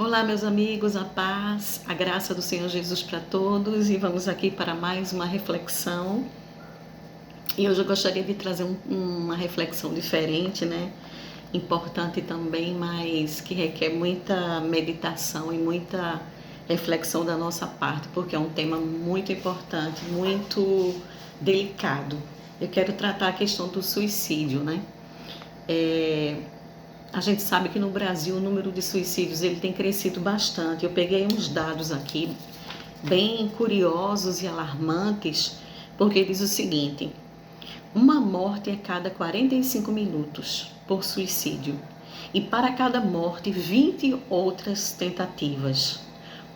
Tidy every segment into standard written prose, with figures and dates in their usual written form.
Olá, meus amigos, a paz, a graça do Senhor Jesus para todos, e vamos aqui para mais uma reflexão. E hoje eu gostaria de trazer uma reflexão diferente, né? Importante também, mas que requer muita meditação e muita reflexão da nossa parte, porque é um tema muito importante, muito delicado. Eu quero tratar a questão do suicídio, né? A gente sabe que no Brasil o número de suicídios ele tem crescido bastante. Eu peguei uns dados aqui bem curiosos e alarmantes, porque diz o seguinte: uma morte a cada 45 minutos por suicídio, e para cada morte 20 outras tentativas.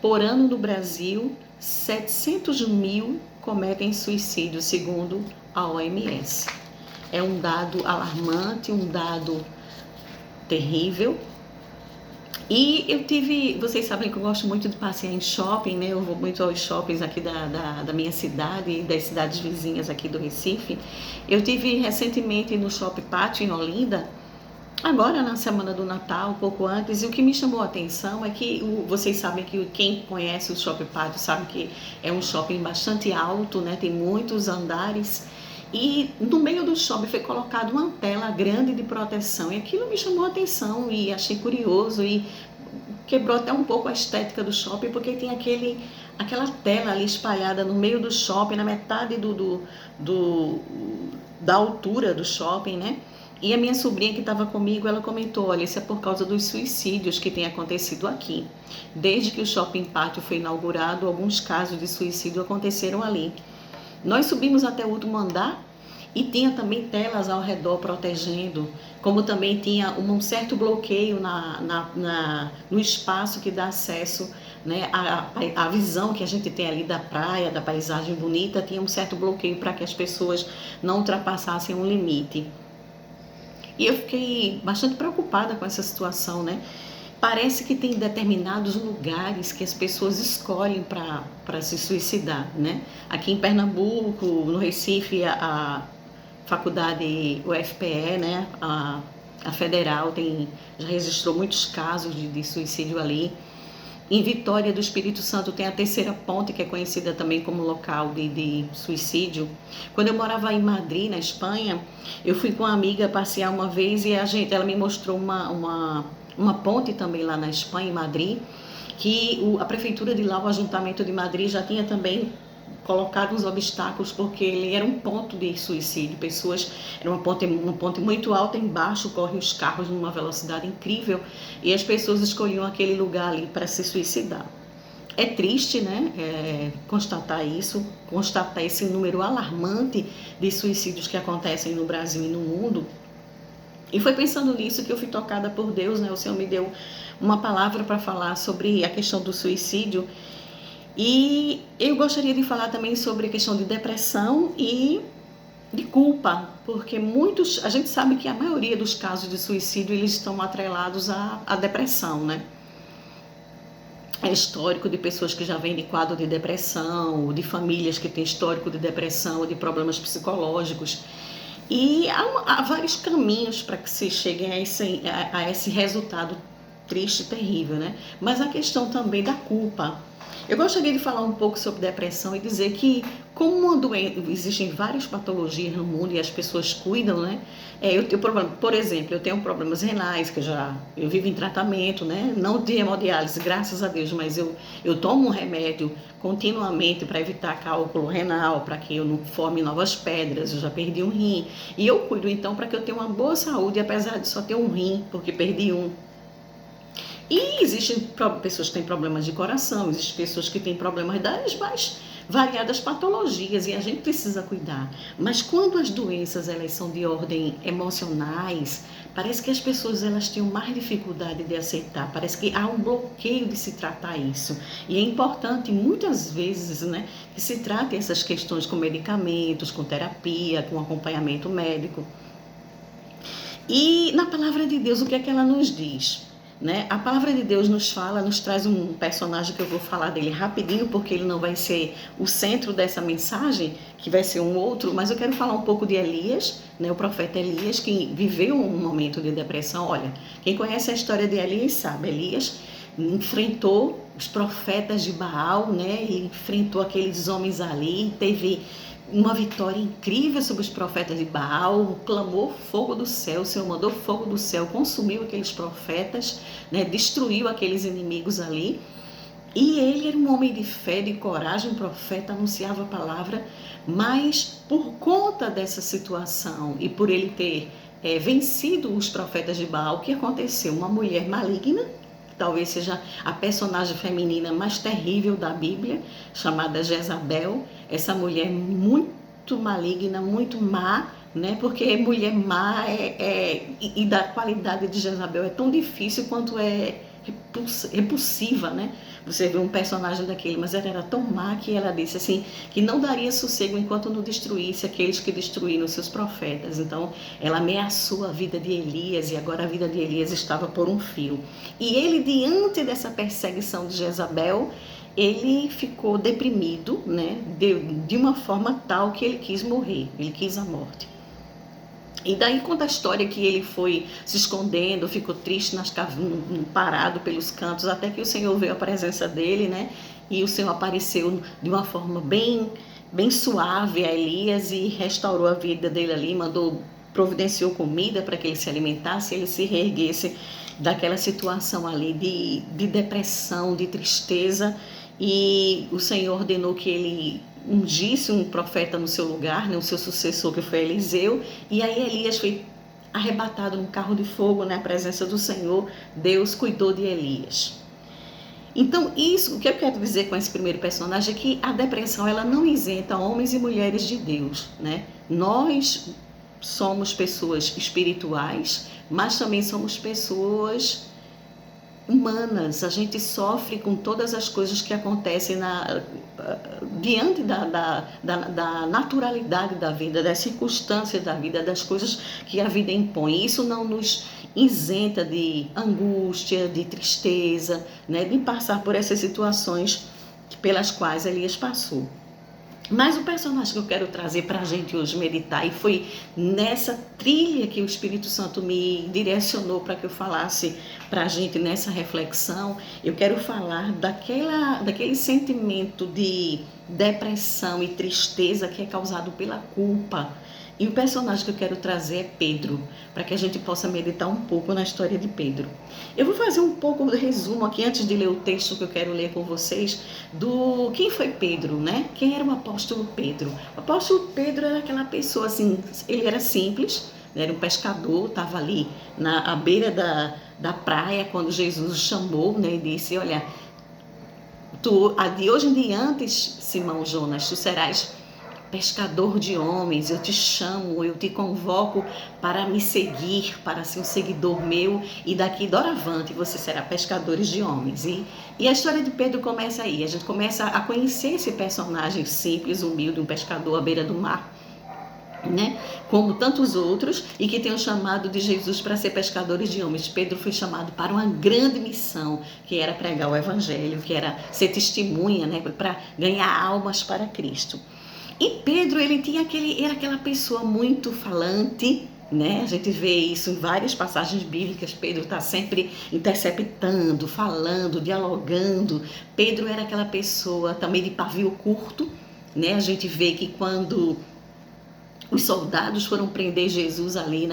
Por ano no Brasil, 700 mil cometem suicídio, segundo a OMS. É um dado alarmante, um dado terrível. E vocês sabem que eu gosto muito de passear em shopping, né? Eu vou muito aos shoppings aqui da minha cidade e das cidades vizinhas aqui do Recife. Eu tive recentemente no Shopping Pátio, em Olinda, agora na semana do Natal, um pouco antes, e o que me chamou a atenção é que vocês sabem que quem conhece o Shopping Pátio sabe que é um shopping bastante alto, né? Tem muitos andares. E no meio do shopping foi colocada uma tela grande de proteção, e aquilo me chamou a atenção e achei curioso, e quebrou até um pouco a estética do shopping, porque tem aquela tela ali espalhada no meio do shopping, na metade da altura do shopping, né? E a minha sobrinha que estava comigo, ela comentou: olha, isso é por causa dos suicídios que tem acontecido aqui. Desde que o Shopping Pátio foi inaugurado, alguns casos de suicídio aconteceram ali. Nós subimos até o último andar e tinha também telas ao redor protegendo, como também tinha um certo bloqueio no espaço que dá acesso, né, à visão que a gente tem ali da praia, da paisagem bonita. Tinha um certo bloqueio para que as pessoas não ultrapassassem um limite. E eu fiquei bastante preocupada com essa situação, né? Parece que tem determinados lugares que as pessoas escolhem para se suicidar, né? Aqui em Pernambuco, no Recife, a faculdade UFPE, né? A federal já registrou muitos casos de suicídio ali. Em Vitória do Espírito Santo tem a Terceira Ponte, que é conhecida também como local de suicídio. Quando eu morava em Madrid, na Espanha, eu fui com uma amiga passear uma vez e ela me mostrou uma ponte também lá na Espanha, em Madrid, que a prefeitura de lá, o Ayuntamiento de Madrid, já tinha também colocado uns obstáculos, porque ele era um ponto de suicídio. Era uma ponte muito alta, embaixo correm os carros numa velocidade incrível, e as pessoas escolhiam aquele lugar ali para se suicidar. É triste, né, constatar esse número alarmante de suicídios que acontecem no Brasil e no mundo. E foi pensando nisso que eu fui tocada por Deus, né? O Senhor me deu uma palavra para falar sobre a questão do suicídio. E eu gostaria de falar também sobre a questão de depressão e de culpa, porque a gente sabe que a maioria dos casos de suicídio eles estão atrelados à depressão, né? É histórico de pessoas que já vêm de quadro de depressão, de famílias que têm histórico de depressão, de problemas psicológicos. E há vários caminhos para que se chegue a esse resultado triste e terrível, né? Mas a questão também da culpa. Eu gostaria de falar um pouco sobre depressão e dizer que, como uma doença, existem várias patologias no mundo e as pessoas cuidam, né? Eu tenho problema, por exemplo, eu tenho problemas renais, que eu vivo em tratamento, né? Não de hemodiálise, graças a Deus, mas eu tomo um remédio continuamente para evitar cálculo renal, para que eu não forme novas pedras. Eu já perdi um rim e eu cuido então para que eu tenha uma boa saúde, apesar de só ter um rim, porque perdi um. E existem pessoas que têm problemas de coração, existem pessoas que têm problemas das mais variadas patologias, e a gente precisa cuidar. Mas quando as doenças elas são de ordem emocionais, parece que as pessoas elas têm mais dificuldade de aceitar, parece que há um bloqueio de se tratar isso. E é importante muitas vezes, né, que se trate essas questões com medicamentos, com terapia, com acompanhamento médico. E na palavra de Deus, o que é que ela nos diz? Né? A palavra de Deus nos traz um personagem que eu vou falar dele rapidinho, porque ele não vai ser o centro dessa mensagem, que vai ser um outro, mas eu quero falar um pouco de Elias, né? O profeta Elias, que viveu um momento de depressão. Olha, quem conhece a história de Elias sabe, Elias enfrentou os profetas de Baal, né? Ele enfrentou aqueles homens ali, teve uma vitória incrível sobre os profetas de Baal, clamou fogo do céu, o Senhor mandou fogo do céu, consumiu aqueles profetas, né? Destruiu aqueles inimigos ali. E ele era um homem de fé, de coragem, um profeta, anunciava a palavra, mas por conta dessa situação e por ele ter vencido os profetas de Baal, o que aconteceu? Uma mulher maligna, talvez seja a personagem feminina mais terrível da Bíblia, chamada Jezabel, essa mulher muito maligna, muito má, né? Porque mulher má e da qualidade de Jezabel é tão difícil quanto é repulsiva, né? Você vê um personagem daquele, mas ela era tão má que ela disse assim, que não daria sossego enquanto não destruísse aqueles que destruíram seus profetas. Então, ela ameaçou a vida de Elias e agora a vida de Elias estava por um fio. E ele, diante dessa perseguição de Jezabel, ele ficou deprimido, né? De uma forma tal que ele quis morrer, ele quis a morte. E daí conta a história que ele foi se escondendo, ficou triste, parado pelos cantos, até que o Senhor veio à presença dele, né? E o Senhor apareceu de uma forma bem suave a Elias e restaurou a vida dele ali, providenciou comida para que ele se alimentasse, ele se reerguesse daquela situação ali de depressão, de tristeza. E o Senhor ordenou que ele ungisse um profeta no seu lugar, né, o seu sucessor, que foi Eliseu, e aí Elias foi arrebatado num carro de fogo, na presença do Senhor. Deus cuidou de Elias. Então, isso, o que eu quero dizer com esse primeiro personagem é que a depressão, ela não isenta homens e mulheres de Deus, né? Nós somos pessoas espirituais, mas também somos pessoas humanas. A gente sofre com todas as coisas que acontecem diante da naturalidade da vida, das circunstâncias da vida, das coisas que a vida impõe. Isso não nos isenta de angústia, de tristeza, né, de passar por essas situações pelas quais Elias passou. Mas o personagem que eu quero trazer para a gente hoje meditar, e foi nessa trilha que o Espírito Santo me direcionou para que eu falasse para a gente nessa reflexão, eu quero falar daquele sentimento de depressão e tristeza que é causado pela culpa. E o personagem que eu quero trazer é Pedro, para que a gente possa meditar um pouco na história de Pedro. Eu vou fazer um pouco de resumo aqui, antes de ler o texto que eu quero ler com vocês, do quem foi Pedro, né? Quem era o apóstolo Pedro? O apóstolo Pedro era aquela pessoa assim, ele era simples, era um pescador, estava ali à beira da praia, quando Jesus o chamou, né? E disse, olha, de hoje em diante, Simão Jonas, tu serás pescador de homens, eu te chamo, eu te convoco para me seguir, para ser um seguidor meu, e daqui doravante você será pescadores de homens. E a história de Pedro começa aí, a gente começa a conhecer esse personagem simples, humilde, um pescador à beira do mar, né? Como tantos outros, e que tem o chamado de Jesus para ser pescadores de homens. Pedro foi chamado para uma grande missão, que era pregar o evangelho, que era ser testemunha, né? Para ganhar almas para Cristo. E Pedro, era aquela pessoa muito falante, né? A gente vê isso em várias passagens bíblicas. Pedro está sempre interceptando, falando, dialogando. Pedro era aquela pessoa também de pavio curto, né? A gente vê que quando os soldados foram prender Jesus ali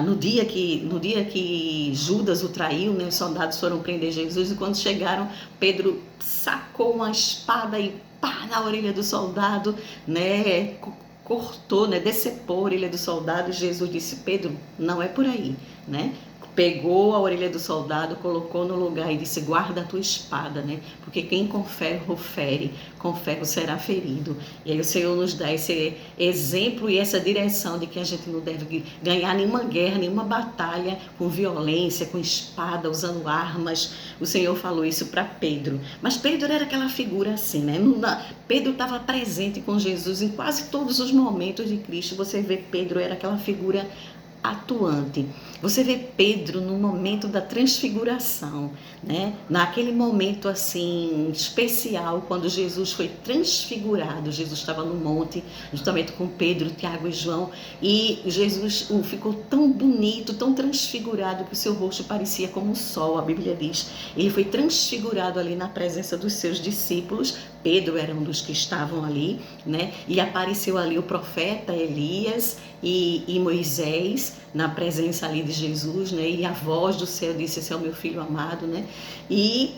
no dia que Judas o traiu, né? Os soldados foram prender Jesus, e quando chegaram, Pedro sacou uma espada e pá, na orelha do soldado, né? Cortou, né? Decepou a orelha do soldado. E Jesus disse, Pedro, não é por aí, né? Pegou a orelha do soldado, colocou no lugar e disse, guarda a tua espada, né? Porque quem com ferro fere, com ferro será ferido. E aí o Senhor nos dá esse exemplo e essa direção de que a gente não deve ganhar nenhuma guerra, nenhuma batalha com violência, com espada, usando armas. O Senhor falou isso para Pedro. Mas Pedro era aquela figura assim, né? Pedro estava presente com Jesus em quase todos os momentos de Cristo. Você vê, Pedro era aquela figura atuante. Você vê Pedro no momento da transfiguração, né? Naquele momento assim especial, quando Jesus foi transfigurado. Jesus estava no monte, justamente com Pedro, Tiago e João, e Jesus ficou tão bonito, tão transfigurado, que o seu rosto parecia como o sol, a Bíblia diz. Ele foi transfigurado ali na presença dos seus discípulos. Pedro era um dos que estavam ali, né? E apareceu ali o profeta Elias e Moisés na presença ali de Jesus, né? E a voz do céu disse: esse é o meu filho amado, né? E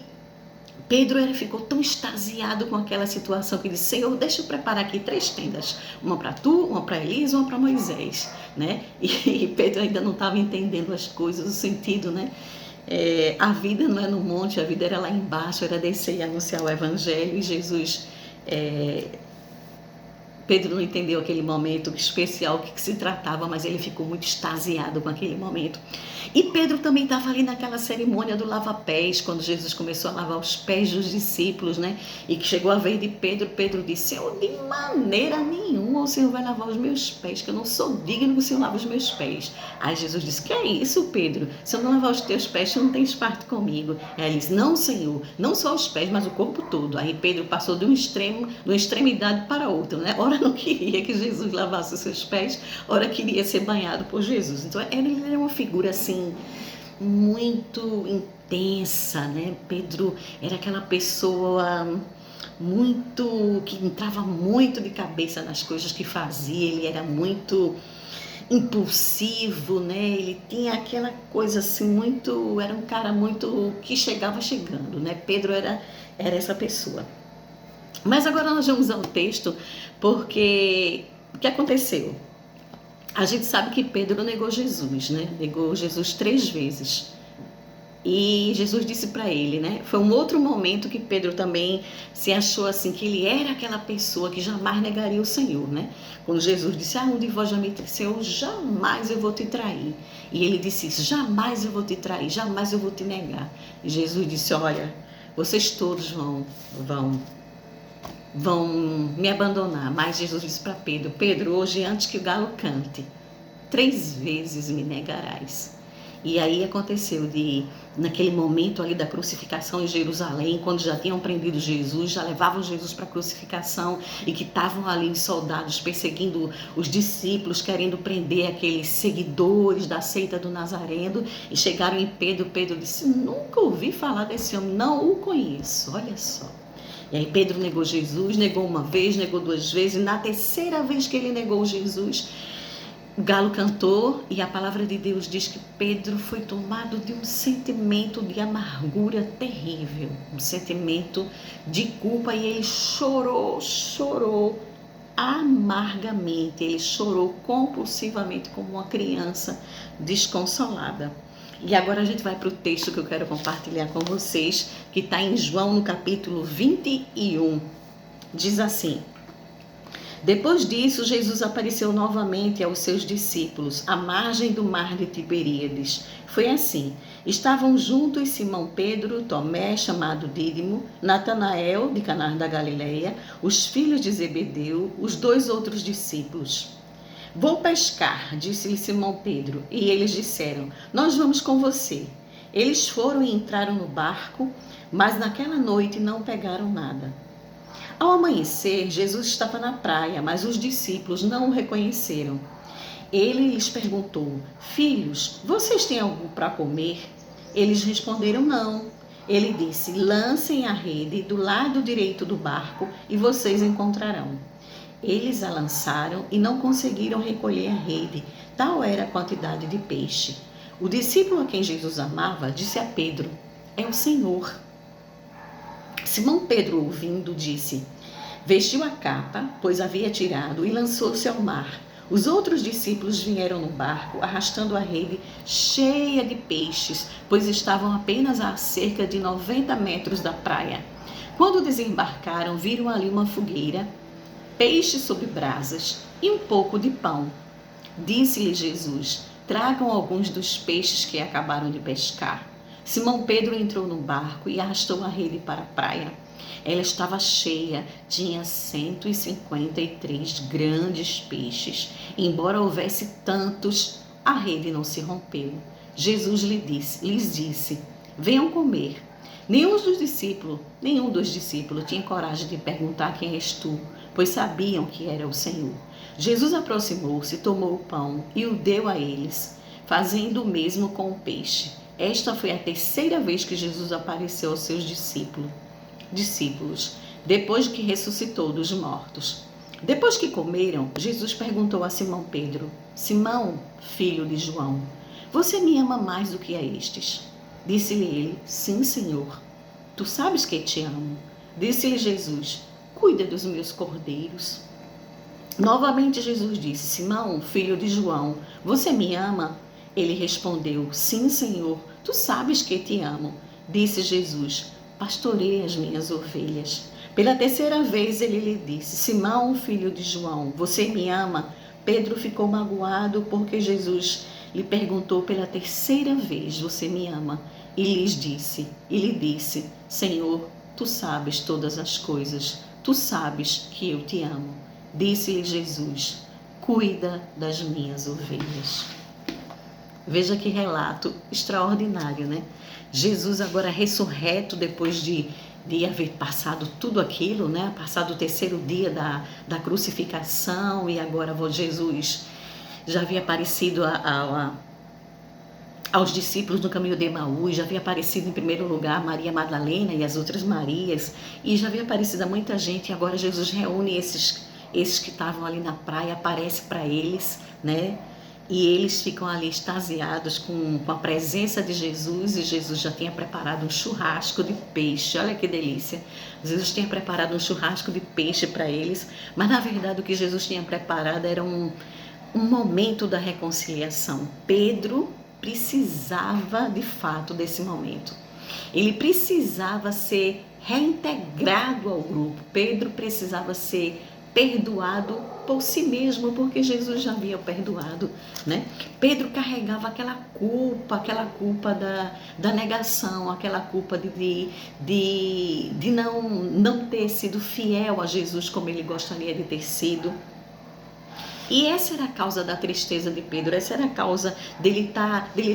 Pedro ficou tão extasiado com aquela situação que disse: Senhor, deixa eu preparar aqui 3 tendas, uma para tu, uma para Elias, uma para Moisés, né? E Pedro ainda não estava entendendo as coisas, o sentido, né? A vida não é no monte, a vida era lá embaixo, era descer e anunciar o evangelho. E Jesus, Pedro não entendeu aquele momento especial, o que se tratava, mas ele ficou muito extasiado com aquele momento. E Pedro também estava ali naquela cerimônia do lava-pés, quando Jesus começou a lavar os pés dos discípulos, né? E que chegou a vez de Pedro, Pedro disse: Senhor, de maneira nenhuma o Senhor vai lavar os meus pés, que eu não sou digno que o Senhor lave os meus pés. Aí Jesus disse: que é isso, Pedro? Se eu não lavar os teus pés, tu não tens parte comigo. Aí ele disse: não, Senhor, não só os pés, mas o corpo todo. Aí Pedro passou de uma extremidade para outra, né? Ora não queria que Jesus lavasse os seus pés, ora queria ser banhado por Jesus. Então ele era uma figura assim muito intensa, né? Pedro era aquela pessoa muito que entrava muito de cabeça nas coisas que fazia. Ele era muito impulsivo, né? Ele tinha aquela coisa assim muito, era um cara muito que chegava chegando, né? Pedro era essa pessoa. Mas agora nós vamos ao texto, porque o que aconteceu? A gente sabe que Pedro negou Jesus, né? Negou Jesus 3 vezes. E Jesus disse para ele, né? Foi um outro momento que Pedro também se achou assim, que ele era aquela pessoa que jamais negaria o Senhor, né? Quando Jesus disse: um de vós já me traiu, jamais eu vou te trair. E ele disse isso: jamais eu vou te trair, jamais eu vou te negar. E Jesus disse: olha, vocês todos vão me abandonar. Mas Jesus disse para Pedro: Pedro, hoje antes que o galo cante, 3 vezes me negarás. E aí aconteceu naquele momento ali da crucificação em Jerusalém, quando já tinham prendido Jesus, já levavam Jesus para a crucificação, e que estavam ali os soldados perseguindo os discípulos, querendo prender aqueles seguidores da seita do Nazareno, e chegaram em Pedro. Pedro disse: nunca ouvi falar desse homem, não o conheço. Olha só. E aí Pedro negou Jesus, negou uma vez, negou 2 vezes, e na 3ª vez que ele negou Jesus, o galo cantou, e a palavra de Deus diz que Pedro foi tomado de um sentimento de amargura terrível, um sentimento de culpa, e ele chorou amargamente, ele chorou compulsivamente como uma criança desconsolada. E agora a gente vai para o texto que eu quero compartilhar com vocês, que está em João no capítulo 21. Diz assim: depois disso, Jesus apareceu novamente aos seus discípulos, à margem do mar de Tiberíades. Foi assim: estavam juntos Simão Pedro, Tomé, chamado Dídimo, Natanael, de Caná da Galileia, os filhos de Zebedeu, os 2 outros discípulos. Vou pescar, disse-lhe Simão Pedro, e eles disseram: nós vamos com você. Eles foram e entraram no barco, mas naquela noite não pegaram nada. Ao amanhecer, Jesus estava na praia, mas os discípulos não o reconheceram. Ele lhes perguntou: filhos, vocês têm algo para comer? Eles responderam: não. Ele disse: lancem a rede do lado direito do barco e vocês encontrarão. Eles a lançaram e não conseguiram recolher a rede, tal era a quantidade de peixe. O discípulo a quem Jesus amava disse a Pedro: é o Senhor. Simão Pedro, ouvindo, disse: vestiu a capa, pois havia tirado, e lançou-se ao mar. Os outros discípulos vieram no barco, arrastando a rede cheia de peixes, pois estavam apenas a cerca de 90 metros da praia. Quando desembarcaram, viram ali uma fogueira, peixe sobre brasas e um pouco de pão. Disse-lhe Jesus: tragam alguns dos peixes que acabaram de pescar. Simão Pedro entrou no barco e arrastou a rede para a praia. Ela estava cheia, tinha 153 grandes peixes. Embora houvesse tantos, a rede não se rompeu. Jesus lhes disse: venham comer. Nenhum dos discípulos tinha coragem de perguntar: quem és tu? Pois sabiam que era o Senhor. Jesus aproximou-se, tomou o pão e o deu a eles, fazendo o mesmo com o peixe. Esta foi a terceira vez que Jesus apareceu aos seus discípulos, depois que ressuscitou dos mortos. Depois que comeram, Jesus perguntou a Simão Pedro: Simão, filho de João, você me ama mais do que a estes? Disse-lhe ele: sim, Senhor, tu sabes que te amo. Disse-lhe Jesus: cuida dos meus cordeiros. Novamente Jesus disse: Simão, filho de João, você me ama? Ele respondeu: sim, Senhor, tu sabes que te amo. Disse Jesus: pastoreia as minhas ovelhas. Pela terceira vez ele lhe disse: Simão, filho de João, você me ama? Pedro ficou magoado porque Jesus lhe perguntou pela terceira vez: você me ama? E lhe disse: Senhor, tu sabes todas as coisas, tu sabes que eu te amo. Disse-lhe Jesus: cuida das minhas ovelhas. Veja que relato extraordinário, né? Jesus agora ressurreto depois de haver passado tudo aquilo, né? Passado o terceiro dia da crucificação, e agora Jesus já havia aparecido aos discípulos no caminho de Emaús, já havia aparecido em primeiro lugar Maria Madalena e as outras Marias, e já havia aparecido a muita gente, e agora Jesus reúne esses que estavam ali na praia, aparece para eles, né? E eles ficam ali extasiados com a presença de Jesus, e Jesus já tinha preparado um churrasco de peixe. Olha que delícia! Jesus tinha preparado um churrasco de peixe para eles, mas na verdade o que Jesus tinha preparado era um momento da reconciliação. Pedro precisava de fato desse momento. Ele precisava ser reintegrado ao grupo. Pedro precisava ser perdoado por si mesmo, porque Jesus já havia perdoado, né? Pedro carregava aquela culpa da negação, aquela culpa de não ter sido fiel a Jesus como ele gostaria de ter sido. E essa era a causa da tristeza de Pedro, essa era a causa dele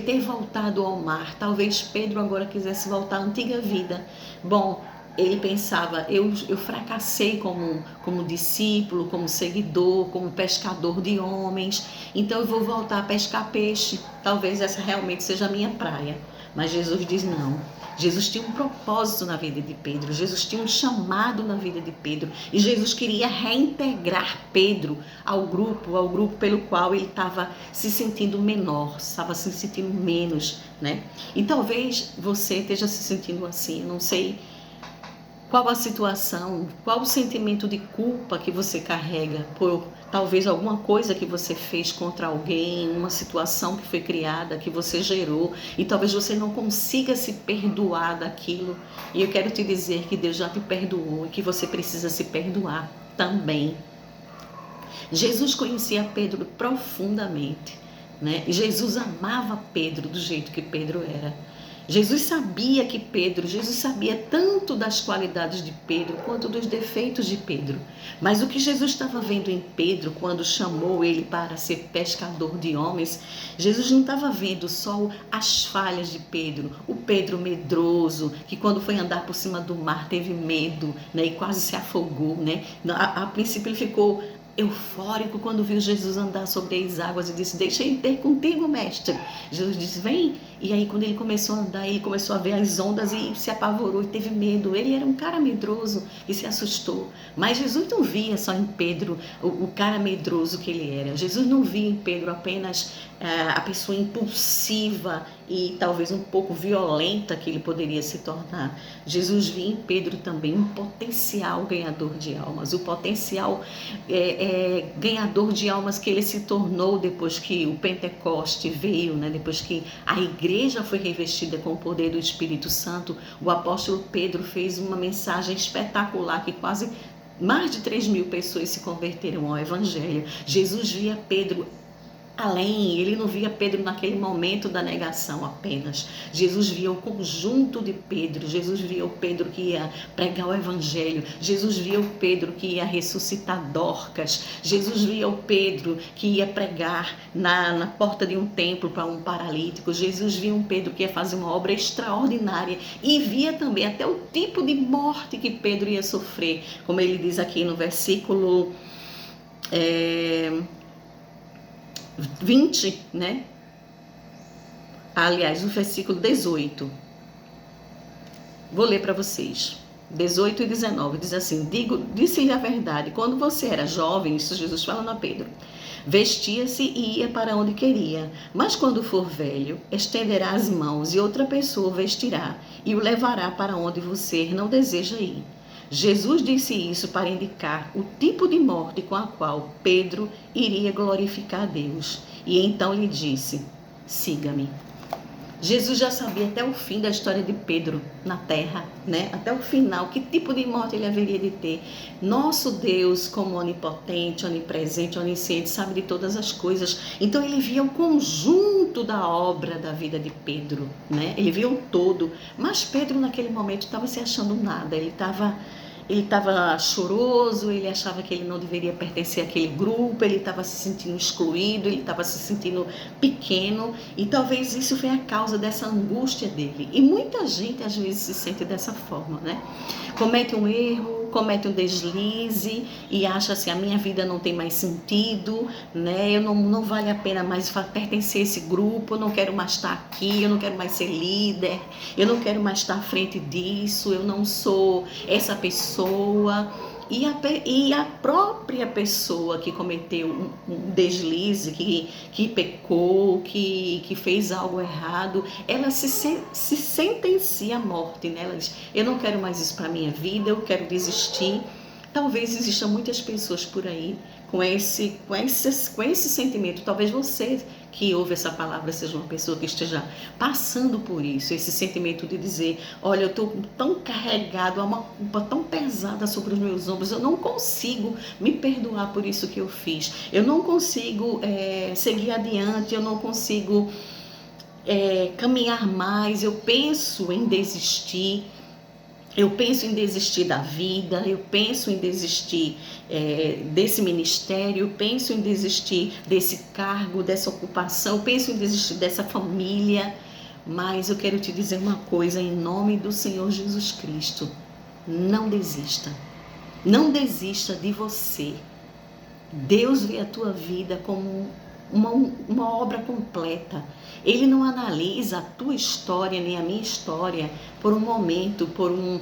ter voltado ao mar. Talvez Pedro agora quisesse voltar à antiga vida. Bom, ele pensava: eu fracassei como discípulo, como seguidor, como pescador de homens, então eu vou voltar a pescar peixe. Talvez essa realmente seja a minha praia. Mas Jesus diz não. Jesus tinha um propósito na vida de Pedro, Jesus tinha um chamado na vida de Pedro, e Jesus queria reintegrar Pedro ao grupo pelo qual ele estava se sentindo menor, estava se sentindo menos, né? E talvez você esteja se sentindo assim, eu não sei qual a situação, qual o sentimento de culpa que você carrega por talvez alguma coisa que você fez contra alguém, uma situação que foi criada, que você gerou, e talvez você não consiga se perdoar daquilo. E eu quero te dizer que Deus já te perdoou e que você precisa se perdoar também. Jesus conhecia Pedro profundamente, né? E Jesus amava Pedro do jeito que Pedro era. Jesus sabia tanto das qualidades de Pedro quanto dos defeitos de Pedro. Mas o que Jesus estava vendo em Pedro quando chamou ele para ser pescador de homens, Jesus não estava vendo só as falhas de Pedro, o Pedro medroso, que quando foi andar por cima do mar teve medo, né, e quase se afogou, né? A princípio ele ficou eufórico quando viu Jesus andar sobre as águas e disse: deixa eu ir ter contigo, mestre. Jesus disse: vem. E aí quando ele começou a andar, ele começou a ver as ondas e se apavorou e teve medo. Ele era um cara medroso e se assustou. Mas Jesus não via só em Pedro o cara medroso que ele era. Jesus não via em Pedro apenas a pessoa impulsiva e talvez um pouco violenta que ele poderia se tornar. Jesus via em Pedro também um potencial ganhador de almas, o potencial ganhador de almas que ele se tornou depois que o Pentecoste veio, né? Depois que a igreja foi revestida com o poder do Espírito Santo. O apóstolo Pedro fez uma mensagem espetacular que quase mais de 3.000 pessoas se converteram ao Evangelho. Jesus via Pedro além, ele não via Pedro naquele momento da negação apenas. Jesus via o conjunto de Pedro, Jesus via o Pedro que ia pregar o evangelho, Jesus via o Pedro que ia ressuscitar Dorcas, Jesus via o Pedro que ia pregar na porta de um templo para um paralítico, Jesus via um Pedro que ia fazer uma obra extraordinária e via também até o tipo de morte que Pedro ia sofrer, como ele diz aqui no versículo 20, né? Aliás, no versículo 18. Vou ler para vocês. 18 e 19 diz assim: disse-lhe a verdade, quando você era jovem, isso Jesus falando a Pedro, vestia-se e ia para onde queria, mas quando for velho, estenderá as mãos e outra pessoa vestirá e o levará para onde você não deseja ir. Jesus disse isso para indicar o tipo de morte com a qual Pedro iria glorificar a Deus. E então lhe disse: siga-me. Jesus já sabia até o fim da história de Pedro na terra, né? Até o final, que tipo de morte ele haveria de ter. Nosso Deus, como onipotente, onipresente, onisciente, sabe de todas as coisas. Então ele via o conjunto da obra da vida de Pedro, né? Ele via o todo. Mas Pedro naquele momento estava se achando nada. Ele estava choroso, ele achava que ele não deveria pertencer àquele grupo, ele estava se sentindo excluído, ele estava se sentindo pequeno, e talvez isso foi a causa dessa angústia dele. E muita gente às vezes se sente dessa forma, né? Comete um erro, comete um deslize e acha assim: a minha vida não tem mais sentido, né? Eu não vale a pena mais pertencer a esse grupo, eu não quero mais estar aqui, eu não quero mais ser líder, eu não quero mais estar à frente disso, eu não sou essa pessoa. E a própria pessoa que cometeu um deslize, que pecou, que fez algo errado, ela se sentencia à morte, né? Ela diz: eu não quero mais isso para a minha vida, eu quero desistir. Talvez existam muitas pessoas por aí com esse sentimento. Talvez você que ouve essa palavra seja uma pessoa que esteja passando por isso, esse sentimento de dizer: olha, eu estou tão carregado, há uma culpa tão pesada sobre os meus ombros, eu não consigo me perdoar por isso que eu fiz, eu não consigo seguir adiante, eu não consigo caminhar mais, eu penso em desistir. Eu penso em desistir da vida, eu penso em desistir desse ministério, eu penso em desistir desse cargo, dessa ocupação, eu penso em desistir dessa família. Mas eu quero te dizer uma coisa em nome do Senhor Jesus Cristo: não desista. Não desista de você. Deus vê a tua vida como uma obra completa. Ele não analisa a tua história nem a minha história por um momento, por um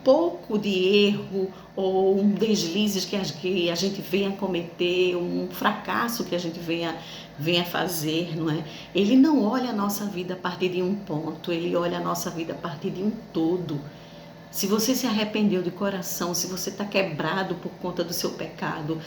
pouco de erro ou um deslize que a gente venha cometer, um fracasso que a gente venha fazer, não é? Ele não olha a nossa vida a partir de um ponto, ele olha a nossa vida a partir de um todo. Se você se arrependeu de coração, se você está quebrado por conta do seu pecado,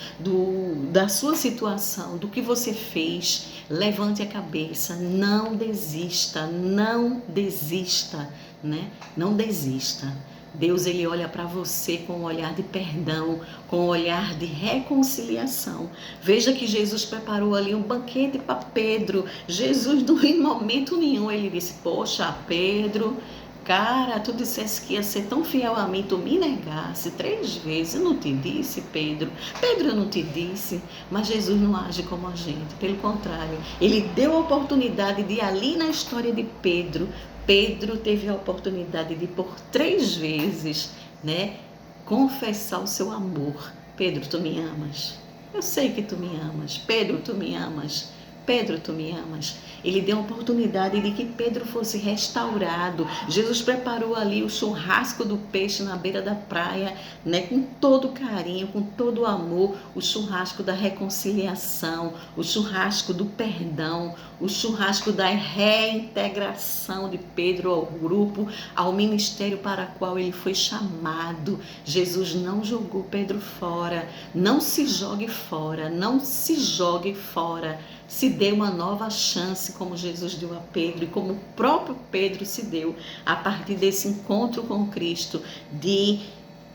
da sua situação, do que você fez, levante a cabeça, não desista, não desista, né? Não desista. Deus, ele olha para você com um olhar de perdão, com um olhar de reconciliação. Veja que Jesus preparou ali um banquete para Pedro. Jesus, em momento nenhum, ele disse: poxa, Pedro, cara, tu dissesse que ia ser tão fiel a mim, tu me negasse 3 vezes, eu não te disse, Pedro. Pedro, eu não te disse. Mas Jesus não age como a gente, pelo contrário. Ele deu a oportunidade de, ali na história de Pedro, Pedro teve a oportunidade de, por 3 vezes, né, confessar o seu amor. Pedro, tu me amas. Eu sei que tu me amas. Pedro, tu me amas. Pedro, tu me amas. Ele deu a oportunidade de que Pedro fosse restaurado. Jesus preparou ali o churrasco do peixe na beira da praia, né, com todo carinho, com todo amor, o churrasco da reconciliação, o churrasco do perdão, o churrasco da reintegração de Pedro ao grupo, ao ministério para o qual ele foi chamado. Jesus não jogou Pedro fora. Não se jogue fora, não se jogue fora. Se dê uma nova chance, como Jesus deu a Pedro e como o próprio Pedro se deu a partir desse encontro com Cristo, de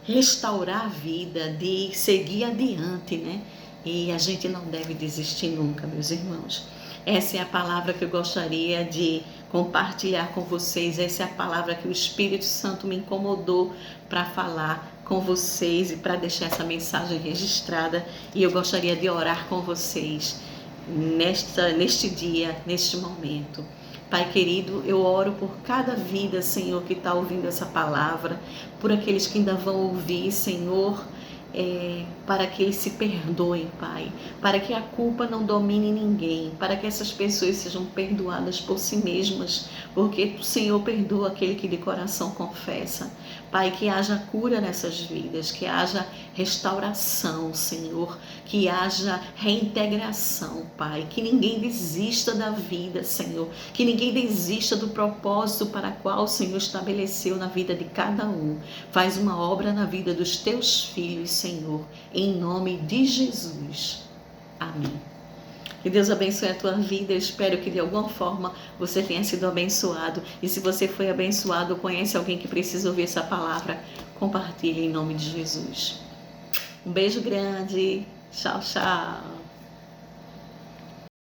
restaurar a vida, de seguir adiante, né? E a gente não deve desistir nunca, meus irmãos. Essa é a palavra que eu gostaria de compartilhar com vocês. Essa é a palavra que o Espírito Santo me incomodou para falar com vocês e para deixar essa mensagem registrada. E eu gostaria de orar com vocês neste dia, neste momento. Pai querido, eu oro por cada vida, Senhor, que está ouvindo essa palavra, por aqueles que ainda vão ouvir, Senhor, para que eles se perdoem, Pai, para que a culpa não domine ninguém, para que essas pessoas sejam perdoadas por si mesmas, porque o Senhor perdoa aquele que de coração confessa. Pai, que haja cura nessas vidas, que haja restauração, Senhor, que haja reintegração, Pai, que ninguém desista da vida, Senhor, que ninguém desista do propósito para o qual o Senhor estabeleceu na vida de cada um. Faz uma obra na vida dos teus filhos, Senhor, em nome de Jesus. Amém. Que Deus abençoe a tua vida. Eu espero que de alguma forma você tenha sido abençoado. E se você foi abençoado, conhece alguém que precisa ouvir essa palavra, compartilhe em nome de Jesus. Um beijo grande. Tchau, tchau.